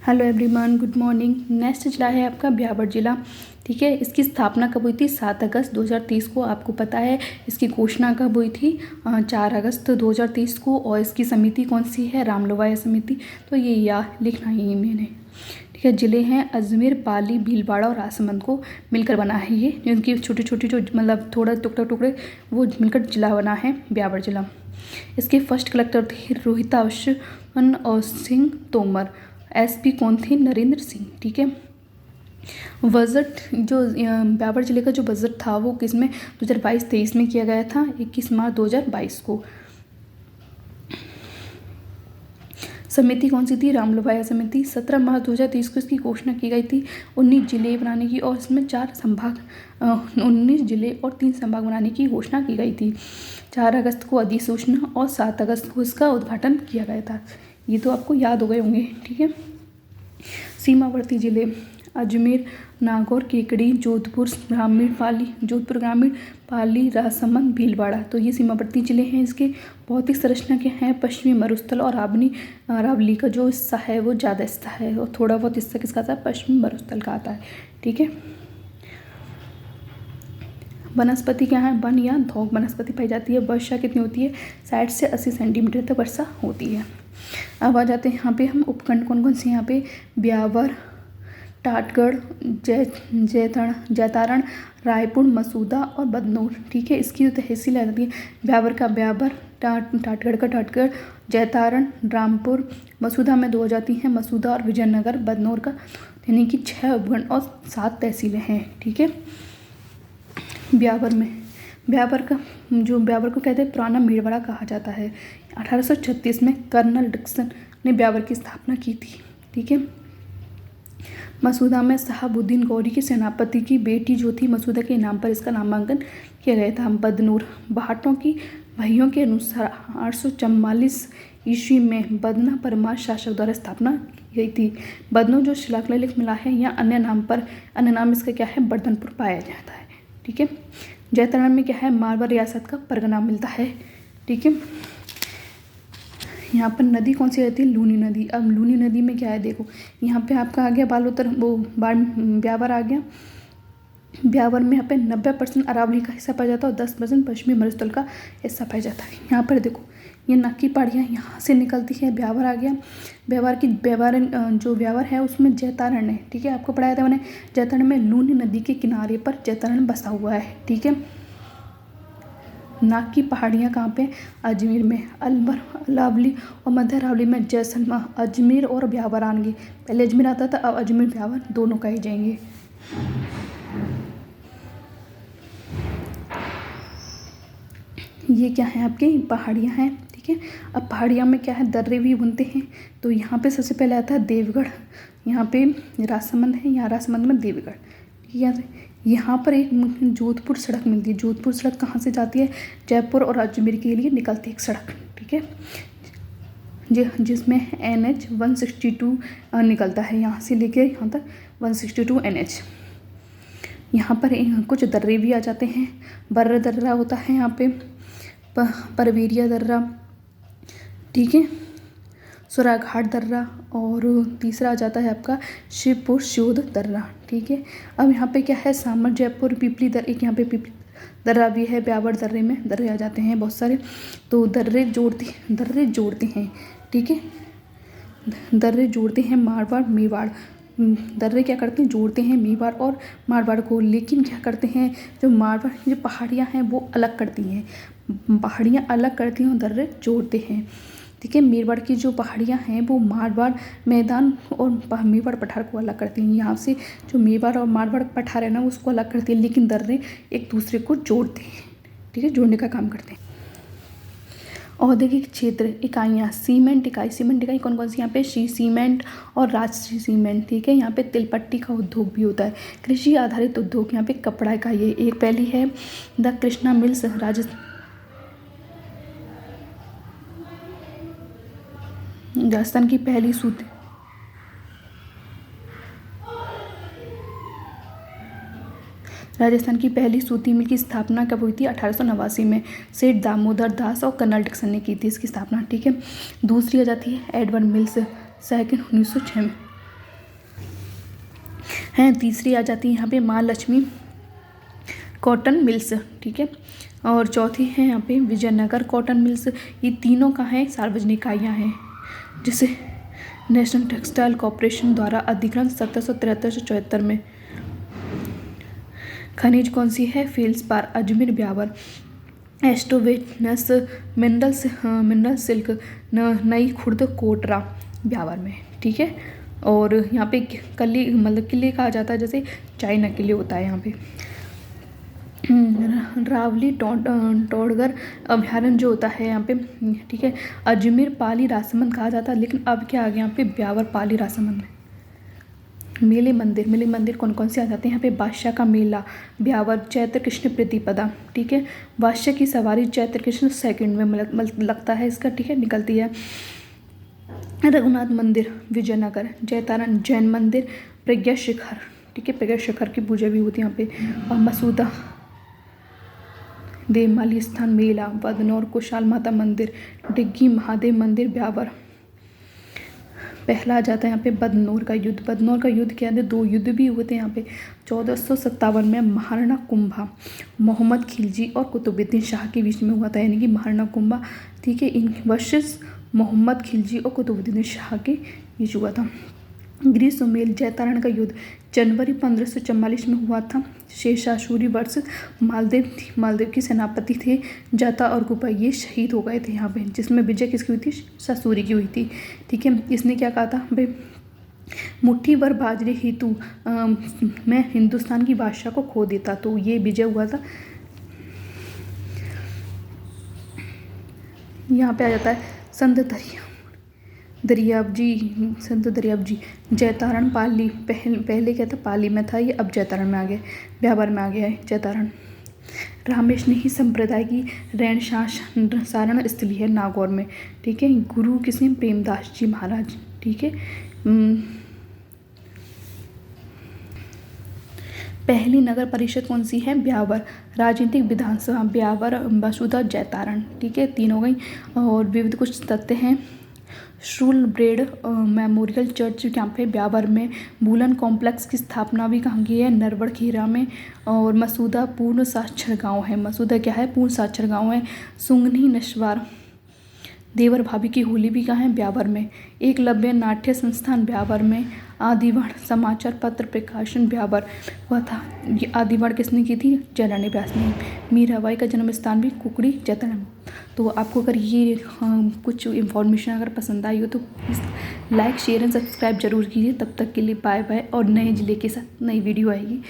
Hello everyone, good morning. Next जिला है आपका ब्यावर जिला। ठीक है, इसकी स्थापना कब हुई थी? 7 अगस्त 2030 को। आपको पता है इसकी घोषणा कब हुई थी? 4 अगस्त 2030 को। और इसकी समिति कौन सी है? रामलोवाया समिति। तो ये या लिखना ही मैंने। ठीक है, जिले हैं अजमेर, पाली, भीलवाड़ा और राजसमंद को मिलकर बना है ये। इनकी छोटी छोटी जो मतलब थोड़ा टुकड़े टुकड़े वो मिलकर जिला बना है ब्यावर जिला। इसके फर्स्ट कलेक्टर थे रोहिताक्ष और सिंह तोमर। एसपी कौन थे? नरेंद्र सिंह। ठीक है, बजट जो ब्यावर जिले का जो बजट था वो किसमें 2022-23 में किया गया था? 21 मार्च 2022 को। समिति कौन सी थी? रामलोवाया समिति। 17 मार्च 2030 को इसकी घोषणा की गई थी 19 जिले बनाने की, और इसमें 19 जिले और 3 संभाग बनाने की घोषणा की गई थी। 4 अगस्त को अधिसूचना और 7 अगस्त को इसका उद्घाटन किया गया था। ये तो आपको याद हो गए होंगे। ठीक है, सीमावर्ती जिले अजमेर, नागौर, केकड़ी, जोधपुर ग्रामीण, पाली, राजसमंद, भीलवाड़ा। तो ये सीमावर्ती जिले हैं। इसके भौतिक संरचना के हैं पश्चिमी मरुस्थल और अरावली का जो हिस्सा है वो ज़्यादा हिस्सा है, और थोड़ा बहुत हिस्सा किसका आता है? पश्चिमी मरुस्थल का आता है। ठीक है, वनस्पति क्या है? वन या धौक वनस्पति पाई जाती है। वर्षा कितनी होती है? 60 से 80 सेंटीमीटर तक वर्षा होती है। अब आ जाते हैं यहाँ पे हम उपखंड कौन कौन से यहाँ पे? ब्यावर, टाटगढ़, जैतारण, रायपुर, मसूदा और बदनौर। ठीक है, इसकी जो तहसील आ जाती है ब्यावर का ब्यावर, टाटगढ़ का टाटगढ़, जैतारण, रामपुर, मसूदा में 2 हो जाती हैं, मसूदा और विजयनगर, बदनौर का, यानी कि 6 उपखंड और 7 तहसीलें हैं। ठीक है, ब्यावर को कहते हैं पुराना मेड़वाड़ा कहा जाता है। 1836 में कर्नल डिक्सन ने ब्यावर की स्थापना की थी। ठीक है, मसूदा में शहाबुद्दीन गौरी के सेनापति की बेटी जो थी मसूदा के नाम पर इसका नामांकन किया गया था। बदनूर भाटों की भाइयों के अनुसार 844 ईस्वी में बदना परमार शासक द्वारा स्थापना की गई थी। बदनूर जो शिलालेख मिला है या अन्य नाम इसका क्या है? बर्धनपुर पाया जाता है। ठीक है, जैतारण में क्या है? मारवाड़ रियासत का परगना मिलता है। ठीक है, यहाँ पर नदी कौन सी रहती है? लूनी नदी। अब लूनी नदी में क्या है? देखो यहाँ पे आपका आ गया ब्यावर आ गया। ब्यावर में यहाँ पे 90% अरावली का हिस्सा पाया जाता है और 10% पश्चिमी मरुस्थल का हिस्सा पाया जाता है। यहाँ पर देखो ये नक्की की पहाड़ियाँ यहाँ से निकलती है। ब्यावर आ गया। जो ब्यावर है उसमें जैतारण है। ठीक है, आपको पढ़ाया था मैंने। जैतारण में लूनी नदी के किनारे पर जैतारण बसा हुआ है। ठीक है, नाग की पहाड़ियाँ कहाँ पे? अजमेर में। अलवर, अरावली और मध्य अरावली में जैसलमेर, अजमेर और ब्यावर आएंगे। पहले अजमेर आता था, अब अजमेर ब्यावर दोनों कहे जाएंगे। ये क्या है? आपकी पहाड़ियाँ हैं। ठीक है, अब पहाड़ियाँ में क्या है? दर्रे भी बनते हैं। तो यहाँ पे सबसे पहले आता है देवगढ़। यहाँ पे राजसमंद है, यहाँ राजसमंद में देवगढ़। ठीक है, यहाँ पर एक जोधपुर सड़क मिलती है। जोधपुर सड़क कहाँ से जाती है? जयपुर और अजमेर के लिए निकलती है एक सड़क। ठीक है, जिसमें NH 162 निकलता है, यहाँ से लेके यहाँ तक 162 NH। यहाँ पर कुछ दर्रे भी आ जाते हैं। बर्र दर्रा होता है यहाँ पे, परवेरिया दर्रा। ठीक है, सुराघाट दर्रा, और तीसरा आ जाता है आपका शिवपुर शोध दर्रा। ठीक है, अब यहाँ पे क्या है? सामर, जयपुर, पिपली दर्रा। एक यहाँ पे पिपली दर्रा भी है। ब्यावर दर्रे में दर्रे आ जाते हैं बहुत सारे। तो दर्रे जोड़ते हैं। ठीक है, दर्रे जोड़ते हैं मारवाड़ मेवाड़। दर्रे क्या करते हैं? जोड़ते हैं मेवाड़ और मारवाड़ को। लेकिन क्या करते हैं? जो मारवाड़ की जो पहाड़ियाँ हैं वो अलग करती हैं। पहाड़ियाँ अलग करती हैं और दर्रे जोड़ते हैं। ठीक है, मेवाड़ की जो पहाड़ियाँ हैं वो मारवाड़ मैदान और मेवाड़ पठार को अलग करती हैं। यहाँ से जो मेवाड़ और मारवाड़ पठार है ना उसको अलग करती है, लेकिन दर्रे एक दूसरे को जोड़ते हैं। ठीक है, जोड़ने का काम करते हैं। औद्योगिक क्षेत्र इकाइयाँ, सीमेंट इकाई कौन कौन सी? यहाँ पे श्री सीमेंट और राजश्री सीमेंट। ठीक है, यहाँ पे तिलपट्टी का उद्योग भी होता है। कृषि आधारित उद्योग, यहाँ पे कपड़ा इकाई है। एक पहली है द कृष्णा मिल्स, राजस्थान की पहली सूती राजस्थान की पहली सूती मिल की स्थापना कब हुई थी? 1889 में। सेठ दामोदर दास और कर्नल डिक्सन ने की थी इसकी स्थापना। ठीक है, दूसरी आ जाती है एडवर्ड मिल्स, सेकंड 1906 में। हैं। तीसरी आ जाती है यहाँ पे माँ लक्ष्मी कॉटन मिल्स, ठीक है। और चौथी है यहाँ पे विजयनगर कॉटन मिल्स। ये तीनों का है सार्वजनिक इकाइयाँ हैं, जिसे नेशनल टेक्सटाइल कॉरपोरेशन द्वारा अधिग्रहण 1773 में। खनिज कौन सी है? फेल्सपार, अजमेर, ब्यावर। एस्टोवेनस मिनरल सिल्क नई खुर्द, कोटरा, ब्यावर में, ठीक है। और यहाँ पे कली मतलब किले कहा जाता है, जैसे चाइना किले होता है यहाँ पे। रावली टोडगर अभयारण्य जो होता है यहाँ पे, ठीक है। अजमेर पाली राजसमंद कहा जाता है, लेकिन अब क्या आ गया यहाँ पे ब्यावर पाली राजसमंद में। मेले मंदिर कौन कौन से आ जाते हैं यहाँ पे? बादशाह का मेला ब्यावर, चैत्र कृष्ण प्रतिपदा, ठीक है। बादशाह की सवारी चैत्र कृष्ण सेकंड में लगता है इसका, ठीक है, निकलती है। रघुनाथ मंदिर विजयनगर, जयतारण जैन मंदिर, प्रज्ञा शिखर, ठीक है, प्रज्ञा शिखर की पूजा भी होती है यहाँ पे। और मसूदा देवमाली स्थान मेला, बदनौर कुशाल माता मंदिर, डिग्गी महादेव मंदिर, ब्यावर। पहला आ जाता है यहाँ पे बदनौर का युद्ध। बदनौर का युद्ध क्या है? 2 युद्ध भी हुए थे यहाँ पे। 1457 में महाराणा कुंभा मोहम्मद खिलजी और कुतुबुद्दीन शाह के बीच में हुआ था, यानी कि महाराणा कुंभा, ठीक है, इन वर्सेस मोहम्मद खिलजी और कुतुबुद्दीन शाह के बीच हुआ था। ग्रीष्ममेल जयतारण का युद्ध जनवरी 1544 में हुआ था। शेषासुरी वर्सेस मालदेव की सेनापति थे जाता और गुपा, ये शहीद हो गए थे यहाँ पे, जिसमें विजय किसकी हुई थी? सासुरी की हुई थी, ठीक है। इसने क्या कहा था भाई? मुट्ठी भर बाजरे हेतु मैं हिंदुस्तान की बादशाह को खो देता, तो ये विजय हुआ था। यहाँ पे आ जाता है संत दरियाबजी जयतारण पाली, पहले क्या था? पाली में था ये, अब जयतारण में आ गया, ब्यावर में आ गया है जयतारण। रामेशनेही संप्रदाय की रैन सारण स्थली है नागौर में, ठीक है। गुरु किसने? प्रेमदास जी महाराज, ठीक है। पहली नगर परिषद कौन सी है? ब्यावर। राजनीतिक विधानसभा ब्यावर, मसूदा, जयतारण, ठीक है, 3 हो गई। और विविध कुछ तथ्य हैं। शूल ब्रेड मेमोरियल चर्च यहाँ पे ब्यावर में। बूलन कॉम्प्लेक्स की स्थापना भी कहाँ की है? नरवड़ खेरा में। और मसूदा पूर्ण साक्षर गांव है। मसूदा क्या है? पूर्ण साक्षर गांव है। सुंगनी नस्वार देवर भाभी की होली भी कहाँ है? ब्यावर में। एकलव्य नाट्य संस्थान ब्यावर में। आदिवाण समाचार पत्र प्रकाशन ब्यावर हुआ था। ये आदिवाण किसने की थी? जयरानी व्यास ने। मीराबाई का जन्म स्थान भी कुकड़ी जयतारण। तो आपको अगर ये कुछ इन्फॉर्मेशन अगर पसंद आई हो तो please like share and subscribe जरूर कीजिए। तब तक के लिए बाय बाय, और नए ज़िले के साथ नई वीडियो आएगी।